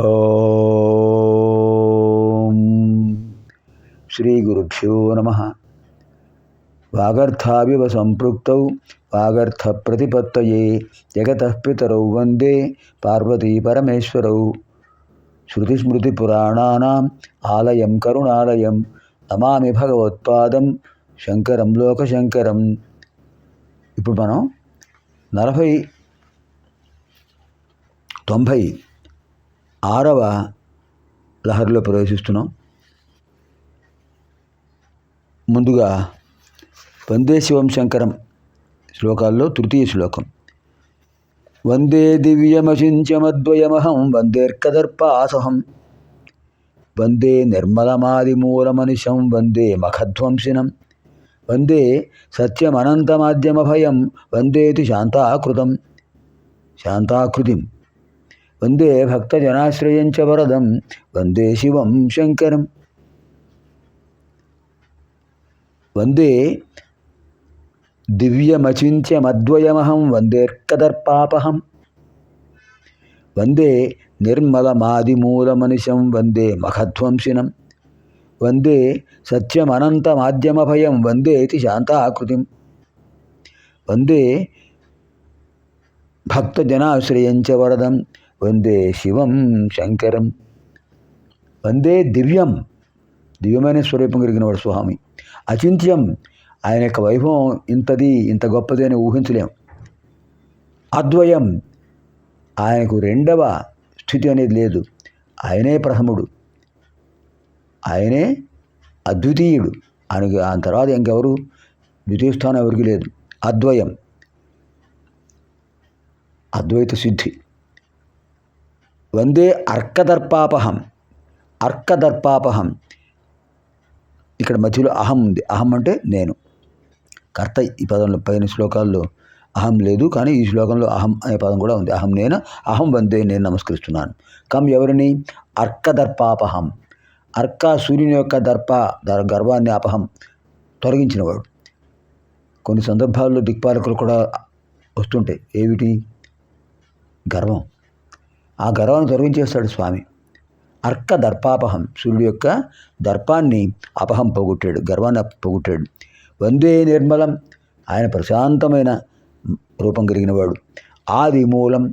ఓం శ్రీ గురుభ్యో నమః. వాగర్థావివ సంపృక్తౌ వాగర్థ ప్రతిపత్తయే జగతః పితరౌ వందే పార్వతీ పరమేశ్వరౌ. శృతిస్మృతిపురాణానాం ఆలయం కరుణాలయం నమామి భగవత్పాదం శంకరం లోకశంకరం. ఇప్పుడు మనం 96వ లహరిలో ప్రవేశిస్తున్నాం. ముందుగా వందే శివం శంకరం శ్లోకాల్లో తృతీయ శ్లోకం. వందే దివ్యమచింత్యమద్వయమహం వందేర్కదర్పాసహం వందే నిర్మలమాదిమూలమనిశం వందే మఖధ్వంసినం వందే సత్యమనంతమాద్యమభయం వందేతి శాంతాకృతిం వందే భక్తజనాశ్రయం చ వరదం వందే శివం శంకరం. వందే దివ్యమచింత్యమద్వయమహం వందేర్కదర్పాపహం వందే నిర్మలమాదిమూలమనిశం వందే మఖధ్వంసినం వందే సత్యమనంతమాద్యమభయం వందేతి శాంతాకృతిం వందే భక్తజనాశ్రయం చ వరదం వందే శివం శంకరం. వందే దివ్యమైన స్వరూపం కలిగిన వాడు స్వామి. అచింత్యం, ఆయన యొక్క వైభవం ఇంత గొప్పది అని ఊహించలేం. అద్వయం, ఆయనకు రెండవ స్థితి అనేది లేదు. ఆయనే ప్రథముడు, ఆయనే అద్వితీయుడు. ఆయనకి ఆ తర్వాత ఇంకెవరు ద్వితీయ స్థానం ఎవరికి లేదు. అద్వయం, అద్వైత సిద్ధి. వందే అర్కదర్పాపహం. ఇక్కడ మధ్యలో అహం ఉంది. అహం అంటే నేను, కర్త. ఈ పదంలో పైన శ్లోకాల్లో అహం లేదు, కానీ ఈ శ్లోకంలో అహం అనే పదం కూడా ఉంది. అహం నేను, అహం వందే నేను నమస్కరిస్తున్నాను. ఎవరిని? అర్కదర్పాపహం. అర్క సూర్యుని యొక్క గర్వాన్ని అపహం తొలగించినవాడు. కొన్ని సందర్భాల్లో దిక్పాలకులు కూడా వస్తుంటాయి. ఏమిటి? గర్వం. ఆ గర్వాన్ని తొలగించేస్తాడు స్వామి. అర్క దర్పాపహం, సూర్యుడు యొక్క దర్పాన్ని అపహం పోగొట్టాడు, గర్వాన్ని పోగొట్టాడు. వందే నిర్మలం, ఆయన ప్రశాంతమైన రూపం కలిగినవాడు. ఆది మూలం,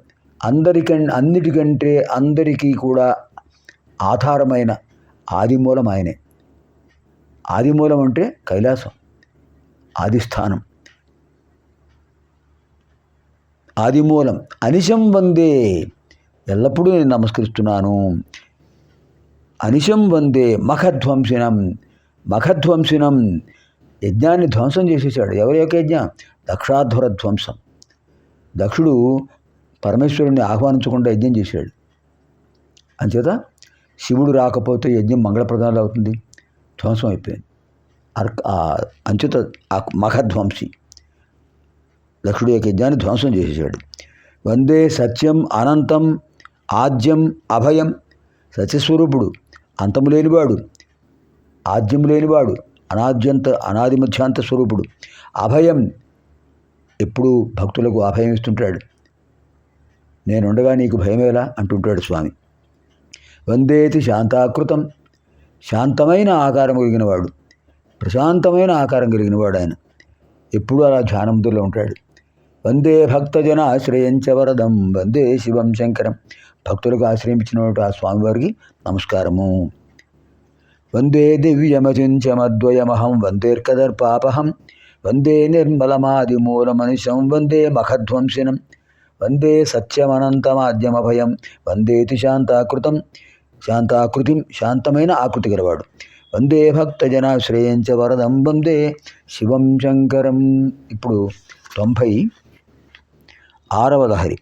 అన్నిటికంటే అందరికీ కూడా ఆధారమైన ఆదిమూలం ఆయనే. ఆదిమూలం అంటే కైలాసం, ఆదిస్థానం. ఆదిమూలం. అనిశం వందే, ఎల్లప్పుడూ నేను నమస్కరిస్తున్నాను. అనిశం వందే మఖధ్వంసినం, యజ్ఞాన్ని ధ్వంసం చేసేసాడు. ఎవరి యొక్క యజ్ఞం? దక్షాధ్వర ధ్వంసం. దక్షుడు పరమేశ్వరుణ్ణి ఆహ్వానించకుండా యజ్ఞం చేశాడు. అంచేత శివుడు రాకపోతే యజ్ఞం మంగళప్రదాలు అవుతుంది. ధ్వంసం అయిపోయింది. అంచేత మఖధ్వంసి దక్షుడు యొక్క యజ్ఞాన్ని ధ్వంసం చేసేసాడు. వందే సత్యం అనంతం ఆద్యం అభయం, సత్యస్వరూపుడు, అంతము లేనివాడు, ఆద్యం లేనివాడు, అనాది మధ్యాంత స్వరూపుడు. అభయం, ఎప్పుడూ భక్తులకు అభయం ఇస్తుంటాడు. నేనుండగా నీకు భయమేలా అంటుంటాడు స్వామి. వందేతి శాంతాకృతం, శాంతమైన ఆకారం కలిగినవాడు, ప్రశాంతమైన ఆకారం కలిగినవాడు. ఆయన ఎప్పుడూ అలా ధ్యానముద్రలో ఉంటాడు. వందే భక్తజన ఆశ్రయం చ వరదం వందే శివం శంకరం. భక్తులకు ఆశ్రయించినటువంటి ఆ స్వామివారికి నమస్కారము. వందే దివ్యమచింత్యమద్వయమహం వందేర్కదర్పాపహం వందే నిర్మలమాదిమూలమనిశం వందే మఖధ్వంసినం వందే సత్యమనంతమాద్యమభయం వందేతి శాంతాకృతిం, శాంతమైన ఆకృతి గలవాడు. వందే భక్తజనాశ్రయం చ వరదం వందే శివం శంకరం. ఇప్పుడు 96వ లహరి.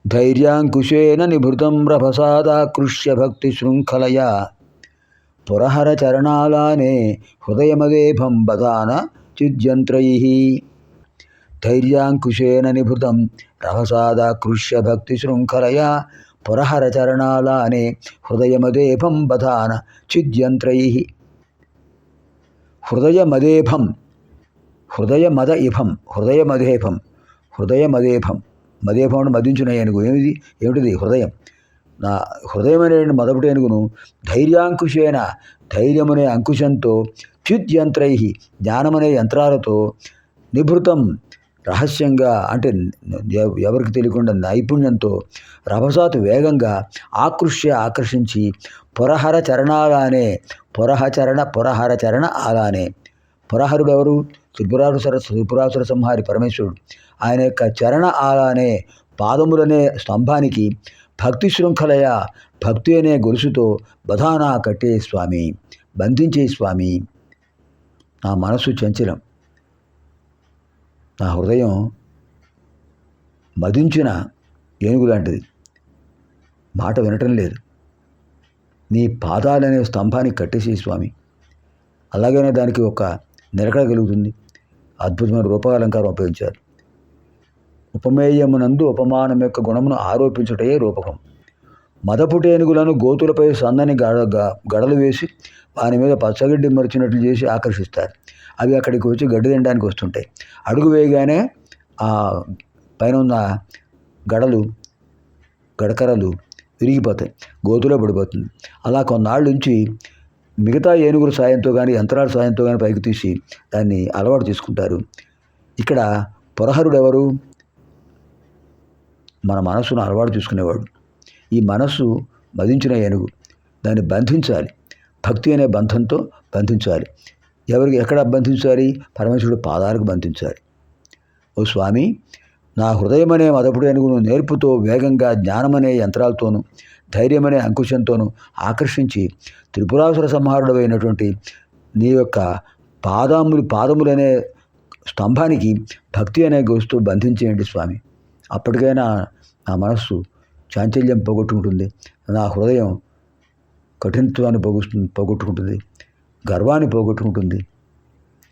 ధైర్యాంకుశేన నిభృతం రభసాదాకృష్య భక్తి శృంఖలయా పురహర చరణాలానే హృదయమదేభం బదాన చిద్యంత్రైః. ధైర్యాంకుశేన నిభృతం రభసాదాకృష్య భక్తి శృంఖలయా పురహర చరణాలానే హృదయమదేభం బదాన చిద్యంత్రైః. హృదయమదేభం, హృదయమదేభం మదేభావం మదించిన ఏనుగు ఏమిటిది హృదయం. నా హృదయం అనే మొదటి ఏనుగును ధైర్యాంకుశేన ధైర్యమనే అంకుశంతో చ్యుత్యంత్రై జ్ఞానమనే యంత్రాలతో నిభృతం రహస్యంగా అంటే ఎవరికి తెలియకుండా నైపుణ్యంతో రభసాత్ వేగంగా ఆకర్షించి పురహర చరణ ఆలానే పురహరుడు ఎవరు? త్రిపురాసుర సంహారి పరమేశ్వరుడు. ఆయన యొక్క చరణ ఆలానే పాదములనే స్తంభానికి భక్తి శృంఖలయ భక్తి అనే గొలుసుతో బధానా కట్టే స్వామి, బంధించే స్వామి. నా మనస్సు చంచలం, నా హృదయం మదించిన ఏనుగు లాంటిది, మాట వినటం లేదు. నీ పాదాలనే స్తంభానికి కట్టేసి స్వామి. అలాగనే దానికి ఒక నిలకడ కలుగుతుంది. అద్భుతమైన రూపకాలంకారం ఉపయోగించారు. ఉపమేయమునందు ఉపమానం యొక్క గుణమును ఆరోపించుటయే రూపకం. మదపుటేనుగులను గోతులపై సన్నని గడలు వేసి వాని మీద పచ్చగడ్డి మరిచినట్లు చేసి ఆకర్షిస్తారు. అవి అక్కడికి వచ్చి గడ్డి తినడానికి వస్తుంటాయి. అడుగు వేయగానే ఆ పైన ఉన్న గడకరలు విరిగిపోతాయి, గోతులో పడిపోతుంది. అలా కొన్నాళ్ళు నుంచి మిగతా ఏనుగుల సాయంతో కానీ యంత్రాల సాయంతో కానీ పైకి తీసి దాన్ని అలవాటు చేసుకుంటారు. ఇక్కడ పురహరుడు ఎవరు? మన మనస్సును అలవాటు చేసుకునేవాడు. ఈ మనస్సు మదించిన ఏనుగు, దాన్ని బంధించాలి. భక్తి అనే బంధంతో బంధించాలి. ఎక్కడ బంధించాలి? పరమేశ్వరుడు పాదాలకు బంధించాలి. ఓ స్వామి, నా హృదయమనే మదపుడు ఏనుగును నేర్పుతో వేగంగా జ్ఞానమనే యంత్రాలతోనూ ధైర్యమనే అంకుశంతోనూ ఆకర్షించి త్రిపురాసుర సంహారుడమైనటువంటి నీ యొక్క పాదములనే స్తంభానికి భక్తి అనే గోస్తూ బంధించేయండి స్వామి. అప్పటికైనా నా మనస్సు చాంచల్యం పోగొట్టుకుంటుంది, నా హృదయం కఠినత్వాన్ని పోగొట్టుకుంటుంది, గర్వాన్ని పోగొట్టుకుంటుంది.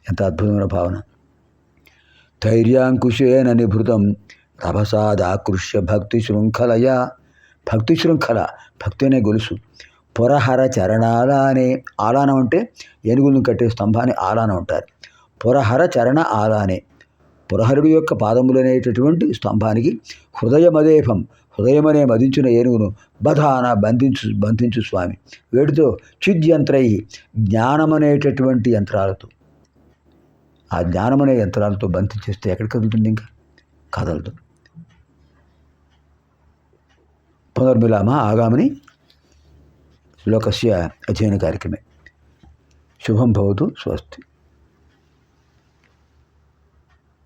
ఎంత అద్భుతమైన భావన. ధైర్యాంకుశేన నిభృతం రభసాదాకృష్య భక్తి శృంఖలయ. భక్తి శృంఖల, భక్తి అనే గొలుసు. పురహర చరణాలానే, ఆలానం అంటే ఏనుగులను కట్టే స్తంభాన్ని ఆలానం అంటారు. పురహర చరణ ఆలానే, పురహరుడు యొక్క పాదములనేటటువంటి స్తంభానికి హృదయమదేహం, హృదయమనే మదించిన ఏనుగును బధాన బంధించు స్వామి. వేటితో? చిద్యంత్రై, జ్ఞానమనేటటువంటి యంత్రాలతో. ఆ జ్ఞానమనే యంత్రాలతో బంధించేస్తే ఎక్కడికి కదులుతుంది? ఇంకా కదలదు. పునర్మిలామ ఆగామిని శ్లోకస్య అధ్యయన కార్యక్రమే. శుభం భవతు. స్వస్తి.